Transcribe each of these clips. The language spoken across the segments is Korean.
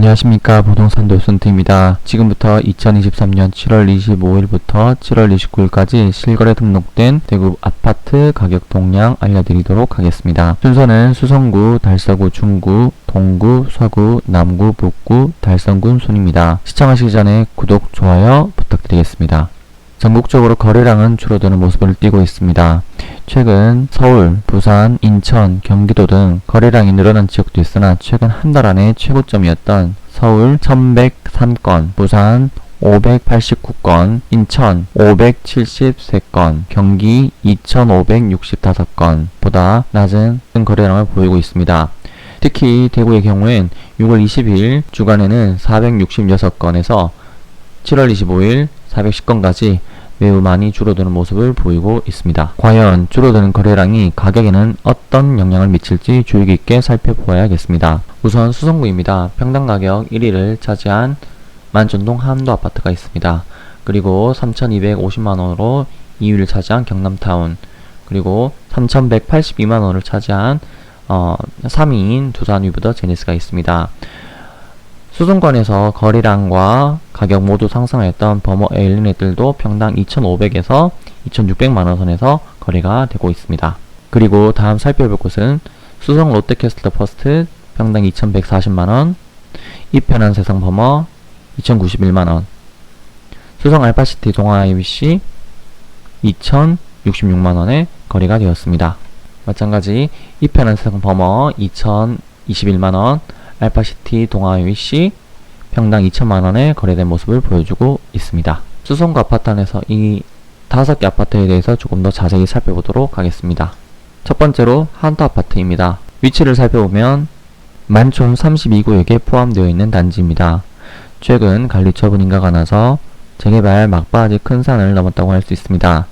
안녕하십니까. 부동산 도슨트입니다. 지금부터 2023년 7월 25일부터 7월 29일까지 실거래 등록된 대구 아파트 가격 동향 알려드리도록 하겠습니다. 순서는 수성구, 달서구, 중구, 동구, 서구, 남구, 북구, 달성군 순입니다. 시청하시기 전에 구독, 좋아요 부탁드리겠습니다. 전국적으로 거래량은 줄어드는 모습을 띠고 있습니다. 최근 서울, 부산, 인천, 경기도 등 거래량이 늘어난 지역도 있으나 최근 한 달 안에 최고점이었던 서울 1103건, 부산 589건, 인천 573건, 경기 2565건 보다 낮은 거래량을 보이고 있습니다. 특히 대구의 경우엔 6월 20일 주간에는 466건에서 7월 25일 410건까지 매우 많이 줄어드는 모습을 보이고 있습니다. 과연 줄어드는 거래량이 가격에는 어떤 영향을 미칠지 주의 깊게 살펴보아야겠습니다. 우선 수성구입니다. 평당 가격 1위를 차지한 만촌동 한도 아파트가 있습니다. 그리고 3,250만원으로 2위를 차지한 경남타운, 그리고 3,182만원을 차지한 3위인 두산 위브더 제니스가 있습니다. 수성권에서 거래량과 가격 모두 상승하였던 버머 에일리넷들도 평당 2,500에서 2,600만원 선에서 거래가 되고 있습니다. 그리고 다음 살펴볼 곳은 수성 롯데캐슬터 퍼스트 평당 2,140만원, 이편한 세상 버머 2,091만원, 수성 알파시티 동아 IBC 2,066만원에 거래가 되었습니다. 마찬가지 이편한 세상 버머 2,021만원, 알파시티 동아 IBC 평당 2천만원에 거래된 모습을 보여주고 있습니다. 수성구 아파트 안에서 이 5개 아파트에 대해서 조금 더 자세히 살펴보도록 하겠습니다. 첫 번째로 한도 아파트입니다. 위치를 살펴보면 만촌 32구역에 포함되어 있는 단지입니다. 최근 관리 처분 인가가 나서 재개발 막바지 큰 산을 넘었다고 할 수 있습니다.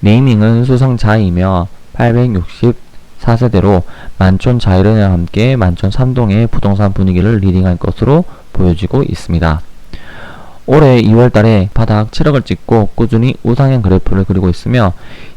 네이밍은 수성 자이며 864세대로 만촌 자이른과 함께 만촌 3동의 부동산 분위기를 리딩할 것으로 보여지고 있습니다. 올해 2월달에 바닥 7억을 찍고 꾸준히 우상향 그래프를 그리고 있으며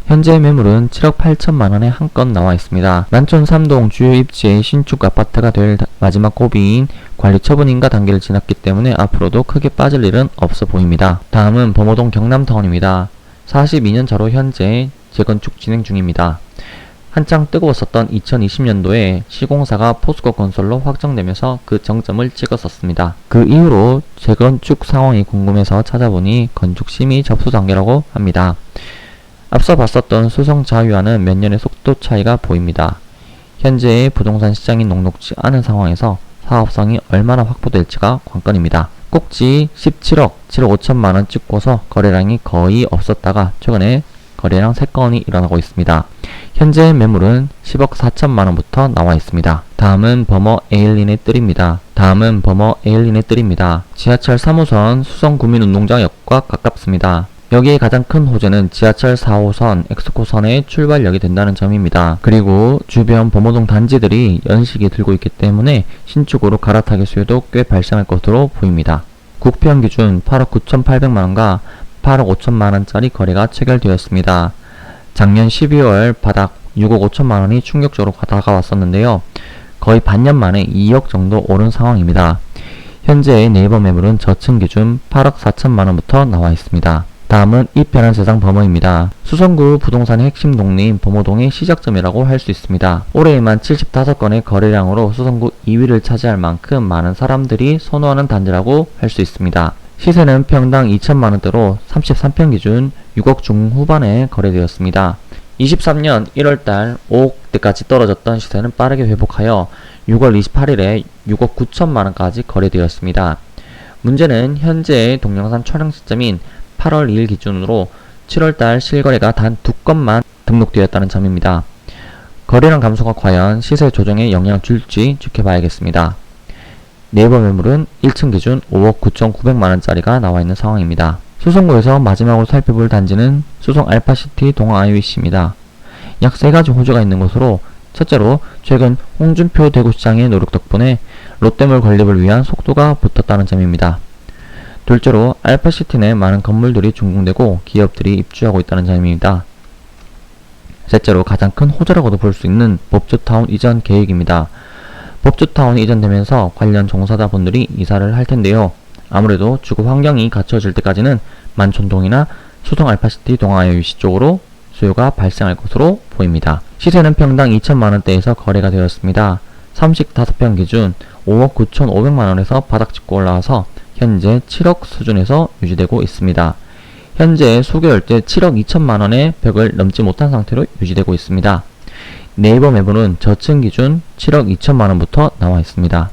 현재 매물은 7억 8천만원에 한 건 나와 있습니다. 만촌 3동 주요 입지의 신축 아파트가 될 마지막 고비인 관리 처분인가 단계를 지났기 때문에 앞으로도 크게 빠질 일은 없어 보입니다. 다음은 범어동 경남타운입니다. 42년 차로 현재 재건축 진행 중입니다. 한창 뜨거웠었던 2020년도에 시공사가 포스코 건설로 확정되면서 그 정점을 찍었었습니다. 그 이후로 재건축 상황이 궁금해서 찾아보니 건축 심의 접수 단계라고 합니다. 앞서 봤었던 수성 자유와는 몇 년의 속도 차이가 보입니다. 현재의 부동산 시장이 녹록지 않은 상황에서 사업성이 얼마나 확보될지가 관건입니다. 꼭지 17억, 7억 5천만원 찍고서 거래량이 거의 없었다가 최근에 거래량 3건이 일어나고 있습니다. 현재 매물은 10억 4천만원부터 나와 있습니다. 다음은 버머 에일린의 뜰입니다. 지하철 3호선 수성구민운동장역과 가깝습니다. 여기에 가장 큰 호재는 지하철 4호선 엑스코선의 출발역이 된다는 점입니다. 그리고 주변 범어동 단지들이 연식이 들고 있기 때문에 신축으로 갈아타기 수요도 꽤 발생할 것으로 보입니다. 국평 기준 8억 9,800만원과 8억 5천만원짜리 거래가 체결되었습니다. 작년 12월 바닥 6억 5천만원이 충격적으로 다가왔었는데요. 거의 반년 만에 2억 정도 오른 상황입니다. 현재의 네이버 매물은 저층 기준 8억 4천만원부터 나와 있습니다. 다음은 이편한 세상 범어입니다. 수성구 부동산의 핵심 동네인 범어동의 시작점이라고 할 수 있습니다. 올해에만 75건의 거래량으로 수성구 2위를 차지할 만큼 많은 사람들이 선호하는 단지라고 할 수 있습니다. 시세는 평당 2천만원대로 33평 기준 6억 중후반에 거래되었습니다. 23년 1월달 5억대까지 떨어졌던 시세는 빠르게 회복하여 6월 28일에 6억 9천만원까지 거래되었습니다. 문제는 현재의 동영상 촬영 시점인 8월 2일 기준으로 7월달 실거래가 단 2건만 등록되었다는 점입니다. 거래량 감소가 과연 시세 조정에 영향을 줄지 지켜봐야겠습니다. 네이버 매물은 1층 기준 5억 9,900만원짜리가 나와있는 상황입니다. 수성구에서 마지막으로 살펴볼 단지는 수성 알파시티 동아 IBC입니다. 약 3가지 호재가 있는 곳으로 첫째로 최근 홍준표 대구시장의 노력 덕분에 롯데몰 건립을 위한 속도가 붙었다는 점입니다. 둘째로 알파시티 내 많은 건물들이 준공되고 기업들이 입주하고 있다는 점입니다. 셋째로 가장 큰 호재라고도 볼 수 있는 법조타운 이전 계획입니다. 법주타운이 이전되면서 관련 종사자분들이 이사를 할 텐데요. 아무래도 주거 환경이 갖춰질 때까지는 만촌동이나 수성 알파시티 동아야 유시 쪽으로 수요가 발생할 것으로 보입니다. 시세는 평당 2천만원대에서 거래가 되었습니다. 35평 기준 5억 9,500만원에서 바닥 짚고 올라와서 현재 7억 수준에서 유지되고 있습니다. 현재 수개월째 7억 2천만원의 벽을 넘지 못한 상태로 유지되고 있습니다. 네이버 매물은 저층 기준 7억 2천만원부터 나와 있습니다.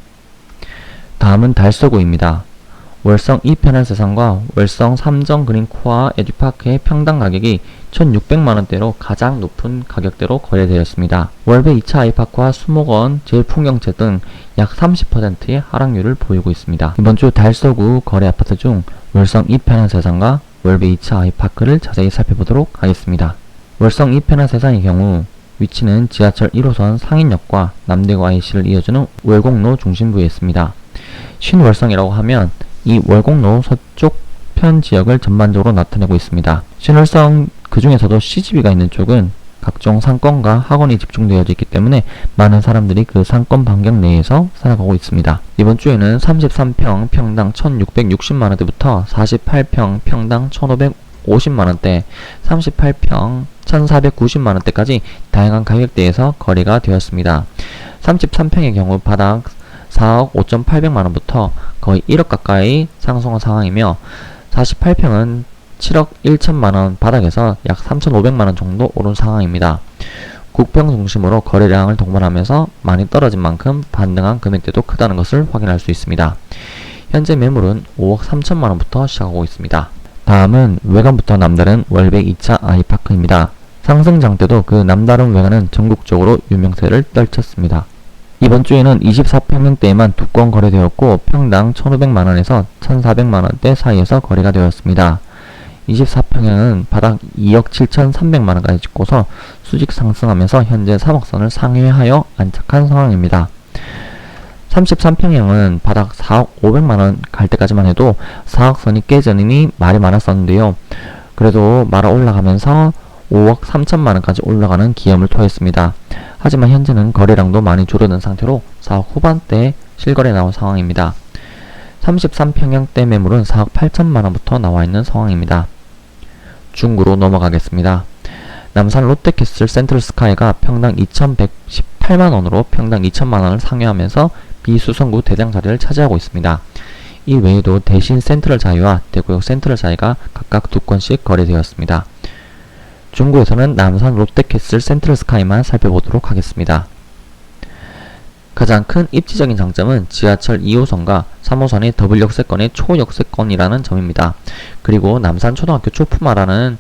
다음은 달서구입니다. 월성 2편한 세상과 월성 3정 그린 코아 에듀파크의 평당 가격이 1,600만원대로 가장 높은 가격대로 거래되었습니다. 월배 2차 아이파크와 수목원, 제일풍경채 등 약 30%의 하락률을 보이고 있습니다. 이번 주 달서구 거래 아파트 중 월성 2편한 세상과 월배 2차 아이파크를 자세히 살펴보도록 하겠습니다. 월성 2편한 세상의 경우 위치는 지하철 1호선 상인역과 남대구 IC를 이어주는 월곡로 중심부에 있습니다. 신월성이라고 하면 이 월곡로 서쪽 편 지역을 전반적으로 나타내고 있습니다. 신월성 그 중에서도 CGV가 있는 쪽은 각종 상권과 학원이 집중되어 있기 때문에 많은 사람들이 그 상권 반경 내에서 살아가고 있습니다. 이번 주에는 33평 평당 1,660만원대부터 48평 평당 1,550만원대, 38평 1,490만원대까지 다양한 가격대에서 거래가 되었습니다. 33평의 경우 바닥 4억 5,800만원부터 거의 1억 가까이 상승한 상황이며 48평은 7억 1천만원 바닥에서 약 3,500만원 정도 오른 상황입니다. 국평 중심으로 거래량을 동반하면서 많이 떨어진 만큼 반등한 금액대도 크다는 것을 확인할 수 있습니다. 현재 매물은 5억 3천만원부터 시작하고 있습니다. 다음은 외관부터 남다른 월배 2차 아이파크입니다. 상승장 때도 그 남다른 외관은 전국적으로 유명세를 떨쳤습니다. 이번 주에는 24평형대에만 2건 거래되었고 평당 1,500만원에서 1,400만원대 사이에서 거래가 되었습니다. 24평형은 바닥 2억 7,300만원까지 찍고서 수직 상승하면서 현재 3억선을 상회하여 안착한 상황입니다. 33평형은 바닥 4억 500만원 갈 때까지만 해도 4억선이 깨지니 말이 많았었는데요. 그래도 말아 올라가면서 5억 3천만원까지 올라가는 기염을 토했습니다. 하지만 현재는 거래량도 많이 줄어든 상태로 4억 후반대에 실거래 나온 상황입니다. 33평형대 매물은 4억 8천만원부터 나와있는 상황입니다. 중구로 넘어가겠습니다. 남산 롯데캐슬 센트럴스카이가 평당 2,118만원으로 평당 2천만원을 상회하면서 비수성구 대장 자리를 차지하고 있습니다. 이 외에도 대신 센트럴 자이와 대구역 센트럴 자이가 각각 2건씩 거래되었습니다. 중구에서는 남산 롯데캐슬 센트럴스카이만 살펴보도록 하겠습니다. 가장 큰 입지적인 장점은 지하철 2호선과 3호선의 더블 역세권의 초역세권이라는 점입니다. 그리고 남산초등학교 초품화라는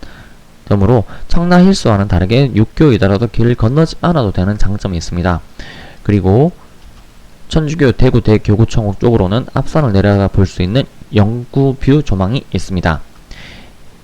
점으로 청라힐스와는 다르게 육교이더라도 길을 건너지 않아도 되는 장점이 있습니다. 그리고 천주교 대구 대교구청 쪽으로는 앞산을 내려가 볼 수 있는 영구뷰 조망이 있습니다.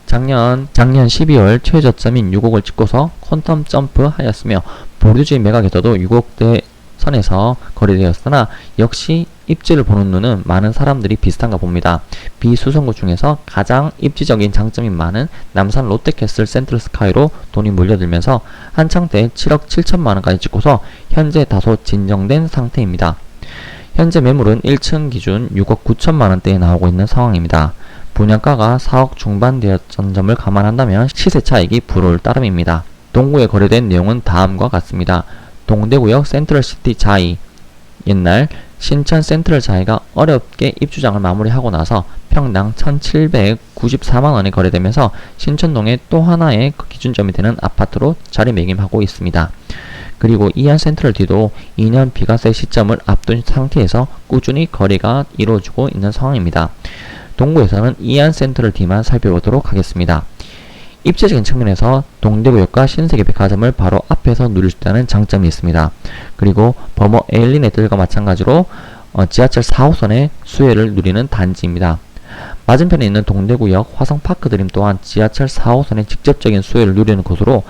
작년 12월 최저점인 6억을 찍고서 퀀텀 점프 하였으며 보류지 매각에서도 6억대 선에서 거래되었으나 역시 입지를 보는 눈은 많은 사람들이 비슷한가 봅니다. 비수성구 중에서 가장 입지적인 장점이 많은 남산 롯데캐슬 센트럴스카이로 돈이 몰려들면서 한창 때 7억 7천만원까지 찍고서 현재 다소 진정된 상태입니다. 현재 매물은 1층 기준 6억 9천만원대에 나오고 있는 상황입니다. 분양가가 4억 중반되었던 점을 감안한다면 시세 차익이 부러울 따름입니다. 동구에 거래된 내용은 다음과 같습니다. 동대구역 센트럴시티 자이, 옛날 신천 센트럴 자이가 어렵게 입주장을 마무리하고 나서 평당 1,794만원에 거래되면서 신천동의 또 하나의 기준점이 되는 아파트로 자리매김하고 있습니다. 그리고 이안 센트럴 D도 2년 비과세 시점을 앞둔 상태에서 꾸준히 거래가 이루어지고 있는 상황입니다. 동구에서는 이안 센트럴 D만 살펴보도록 하겠습니다. 입지적인 측면에서 동대구역과 신세계백화점을 바로 앞에서 누릴 수 있다는 장점이 있습니다. 그리고 버머 에일리네들과 마찬가지로 지하철 4호선의 수혜를 누리는 단지입니다. 맞은편에 있는 동대구역 화성파크드림 또한 지하철 4호선의 직접적인 수혜를 누리는 곳으로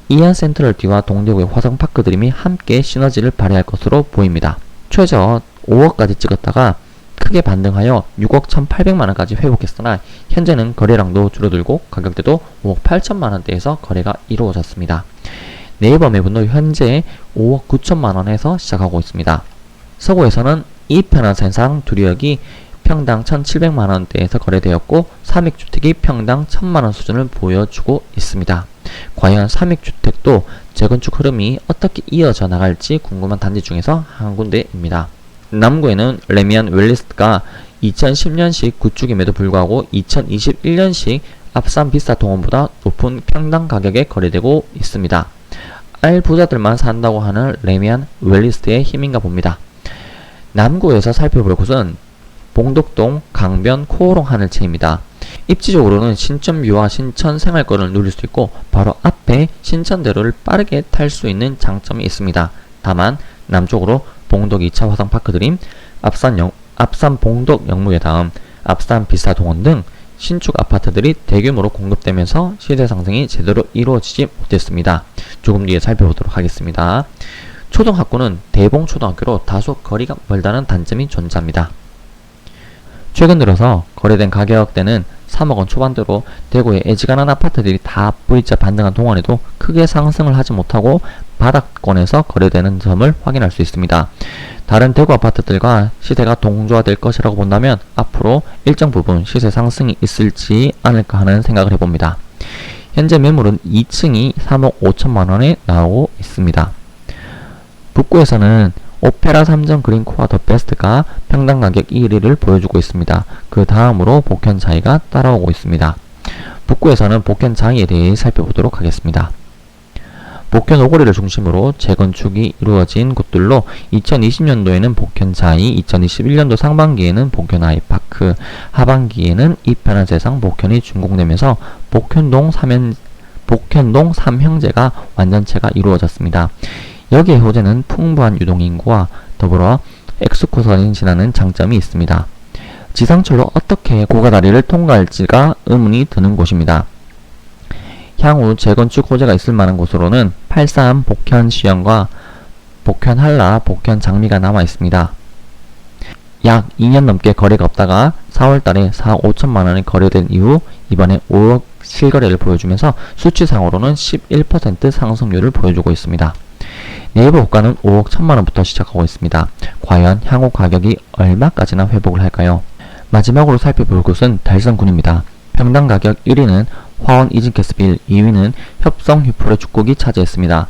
이안 센트럴 D와 동대구역 화성파크드림이 함께 시너지를 발휘할 것으로 보입니다. 최저 5억까지 찍었다가 크게 반등하여 6억 1,800만원까지 회복했으나 현재는 거래량도 줄어들고 가격대도 5억 8천만원대에서 거래가 이루어졌습니다. 네이버 매물도 현재 5억 9천만원에서 시작하고 있습니다. 서구에서는 이 편한세상 두류역이 평당 1,700만원대에서 거래되었고 삼익주택이 평당 1,000만원 수준을 보여주고 있습니다. 과연 삼익주택도 재건축 흐름이 어떻게 이어져 나갈지 궁금한 단지 중에서 한 군데입니다. 남구에는 레미안 웰리스가 2010년식 구축임에도 불구하고 2021년식 앞산 비싸 동원보다 높은 평당 가격에 거래되고 있습니다. 알 부자들만 산다고 하는 레미안 웰리스의 힘인가 봅니다. 남구에서 살펴볼 곳은 봉덕동 강변 코오롱 하늘채입니다. 입지적으로는 신천뷰와 신천 생활권을 누릴 수 있고 바로 앞에 신천대로를 빠르게 탈 수 있는 장점이 있습니다. 다만 남쪽으로 봉덕 2차 화성파크드림, 앞산 봉덕 영무회 다음 앞산 비싸동원 등 신축 아파트들이 대규모로 공급되면서 시세 상승이 제대로 이루어지지 못했습니다. 조금 뒤에 살펴보도록 하겠습니다. 초등학교는 대봉초등학교로 다소 거리가 멀다는 단점이 존재합니다. 최근 들어서 거래된 가격대는 3억원 초반대로 대구의 애지간한 아파트들이 다 V자 반등한 동안에도 크게 상승을 하지 못하고 바닥권에서 거래되는 점을 확인할 수 있습니다. 다른 대구 아파트들과 시세가 동조화될 것이라고 본다면 앞으로 일정 부분 시세 상승이 있을지 않을까 하는 생각을 해봅니다. 현재 매물은 2층이 3억 5천만원에 나오고 있습니다. 북구에서는 오페라 3점 그린코아 더 베스트가 평당 가격 1위를 보여주고 있습니다. 그 다음으로 복현자이가 따라오고 있습니다. 북구에서는 복현자이에 대해 살펴보도록 하겠습니다. 복현 오거리를 중심으로 재건축이 이루어진 곳들로 2020년도에는 복현자이, 2021년도 상반기에는 복현 아이파크, 하반기에는 이편한세상 복현이 준공되면서 복현동 3형제가 완전체가 이루어졌습니다. 여기에 호재는 풍부한 유동인구와 더불어 엑스코선이 지나는 장점이 있습니다. 지상철로 어떻게 고가다리를 통과할지가 의문이 드는 곳입니다. 향후 재건축 호재가 있을 만한 곳으로는 83 복현시형과 복현한라, 복현장미가 남아 있습니다. 약 2년 넘게 거래가 없다가 4월달에 4억 5천만원이 거래된 이후 이번에 5억 실거래를 보여주면서 수치상으로는 11% 상승률을 보여주고 있습니다. 네이버 호가는 5억 1천만원부터 시작하고 있습니다. 과연 향후 가격이 얼마까지나 회복을 할까요? 마지막으로 살펴볼 곳은 달성군입니다. 평당 가격 1위는 화원 이진캐스빌, 2위는 협성 휴프로 축곡이 차지했습니다.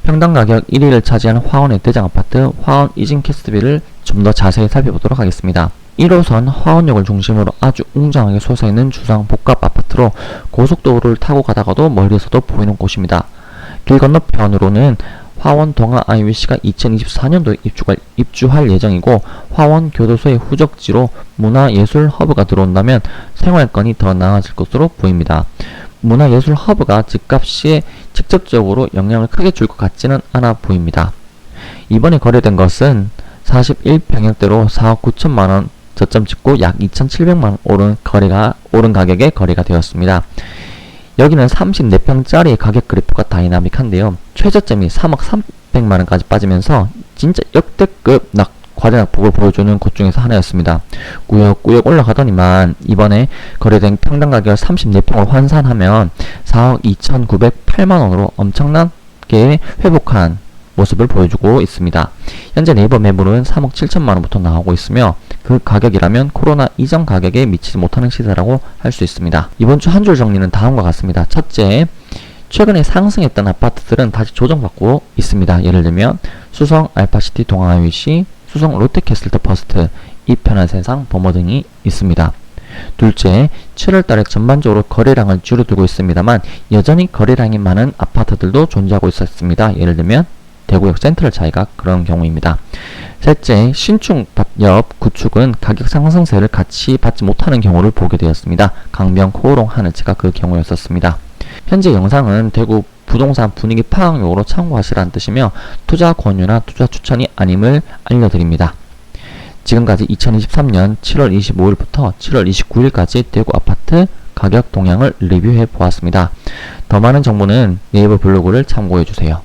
평당 가격 1위를 차지한 화원의 대장아파트 화원 이진캐스빌을 좀 더 자세히 살펴보도록 하겠습니다. 1호선 화원역을 중심으로 아주 웅장하게 솟아있는 주상 복합 아파트로 고속도로를 타고 가다가도 멀리서도 보이는 곳입니다. 길 건너편으로는 화원 동아 IUC가 2024년도에 입주할 예정이고 화원 교도소의 후적지로 문화예술 허브가 들어온다면 생활권이 더 나아질 것으로 보입니다. 문화예술 허브가 집값에 직접적으로 영향을 크게 줄 것 같지는 않아 보입니다. 이번에 거래된 것은 41평형대로 4억 9천만원 저점 찍고 약 2,700만원 오른 가격에 거래가 되었습니다. 여기는 34평짜리 가격 그래프가 다이나믹한데요. 최저점이 3억 300만원까지 빠지면서 진짜 역대급 과대 낙폭을 보여주는 곳 중에서 하나였습니다. 꾸역꾸역 올라가더니만 이번에 거래된 평당 가격 34평을 환산하면 4억 2,908만원으로 엄청나게 회복한 모습을 보여주고 있습니다. 현재 네이버 매물은 3억 7천만원부터 나오고 있으며 그 가격이라면 코로나 이전 가격에 미치지 못하는 시세라고 할 수 있습니다. 이번 주 한 줄 정리는 다음과 같습니다. 첫째, 최근에 상승했던 아파트들은 다시 조정받고 있습니다. 예를 들면 수성 알파시티 동아유시, 수성 롯데캐슬 더 퍼스트, 이편한세상 버머 등이 있습니다. 둘째, 7월달에 전반적으로 거래량을 줄어들고 있습니다만 여전히 거래량이 많은 아파트들도 존재하고 있었습니다. 예를 들면 대구역 센트럴 차이가 그런 경우입니다. 셋째, 신축 옆 구축은 가격 상승세를 같이 받지 못하는 경우를 보게 되었습니다. 강변 코오롱 하늘채가 그 경우였었습니다. 현재 영상은 대구 부동산 분위기 파악용으로 참고하시라는 뜻이며 투자 권유나 투자 추천이 아님을 알려드립니다. 지금까지 2023년 7월 25일부터 7월 29일까지 대구 아파트 가격 동향을 리뷰해 보았습니다. 더 많은 정보는 네이버 블로그를 참고해 주세요.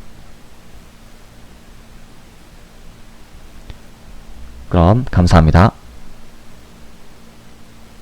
그럼 감사합니다.